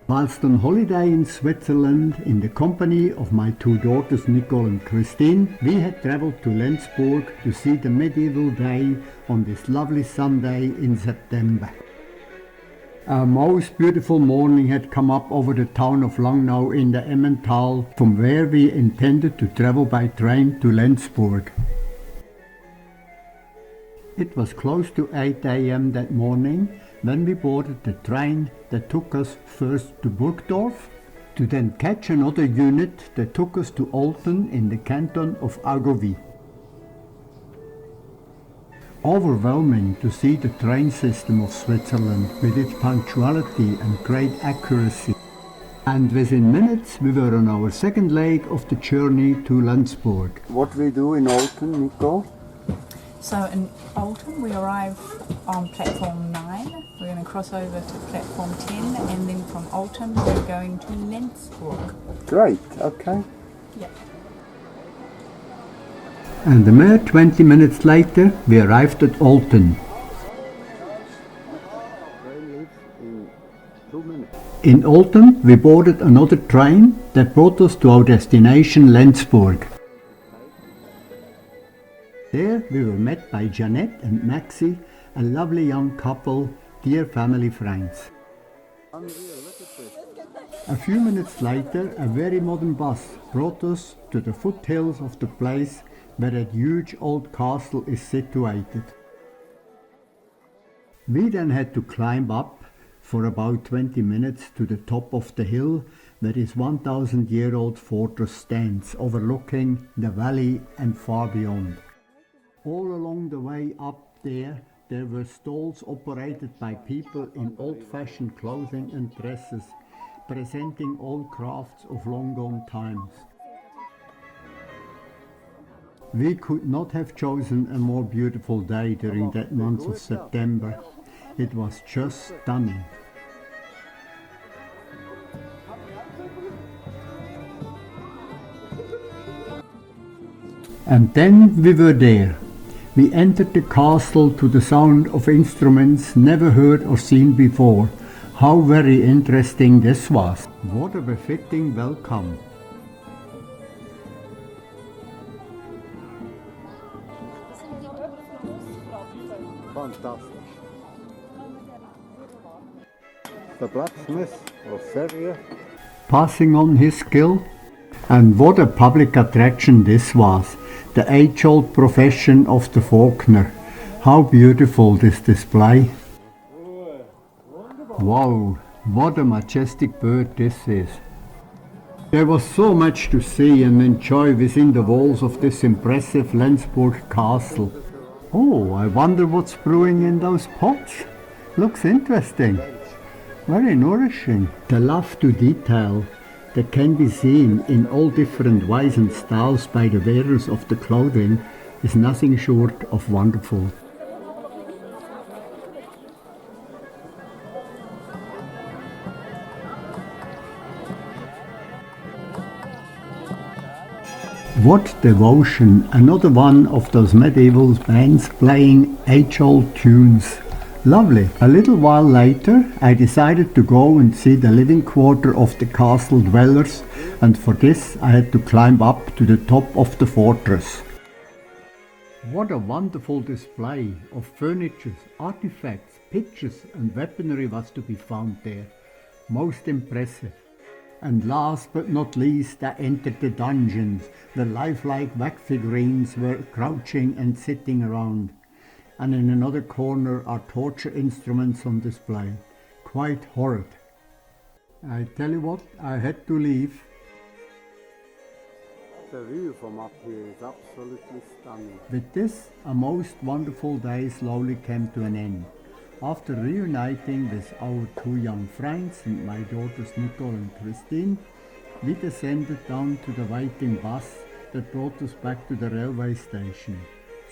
Whilst on holiday in Switzerland in the company of my two daughters Nicole and Christine, we had travelled to Lenzburg to see the medieval day on this lovely Sunday in September. A most beautiful morning had come up over the town of Langnau in the Emmental, from where we intended to travel by train to Lenzburg. It was close to 8 a.m. that morning when we boarded the train that took us first to Burgdorf, to then catch another unit that took us to Olten in the canton of Argovie. Overwhelming to see the train system of Switzerland with its punctuality and great accuracy. And within minutes we were on our second leg of the journey to Lenzburg. What we do in Olten, Nico? So in Olten we arrive on platform 9, we're going to cross over to platform 10, and then from Olten we're going to Lenzburg. Great, okay. Yep. And a mere 20 minutes later we arrived at Olten. In Olten we boarded another train that brought us to our destination Lenzburg. There we were met by Jeanette and Maxi, a lovely young couple, dear family friends. A few minutes later a very modern bus brought us to the foothills of the place where that huge old castle is situated. We then had to climb up for about 20 minutes to the top of the hill where this 1,000-year-old fortress stands, overlooking the valley and far beyond. All along the way up there were stalls operated by people in old-fashioned clothing and dresses, presenting old crafts of long gone times. We could not have chosen a more beautiful day during that month of September. It was just stunning. And then we were there. We entered the castle to the sound of instruments never heard or seen before. How very interesting this was. What a befitting welcome. Fantastic. The blacksmith was very passing on his skill. And what a public attraction this was, the age-old profession of the falconer. How beautiful this display. Wow, what a majestic bird this is. There was so much to see and enjoy within the walls of this impressive Lenzburg castle. Oh, I wonder what's brewing in those pots. Looks interesting. Very nourishing. The love to detail that can be seen in all different ways and styles by the wearers of the clothing is nothing short of wonderful. What devotion! Another one of those medieval bands playing age-old tunes. Lovely. A little while later I decided to go and see the living quarter of the castle dwellers, and for this I had to climb up to the top of the fortress. What a wonderful display of furniture, artifacts, pictures and weaponry was to be found there. Most impressive. And last but not least I entered the dungeons. The lifelike wax figurines were crouching and sitting around. And in another corner are torture instruments on display. Quite horrid. I tell you what, I had to leave. The view from up here is absolutely stunning. With this, a most wonderful day slowly came to an end. After reuniting with our two young friends and my daughters Nicole and Christine, we descended down to the waiting bus that brought us back to the railway station.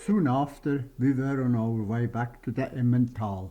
Soon after, we were on our way back to the Emmental.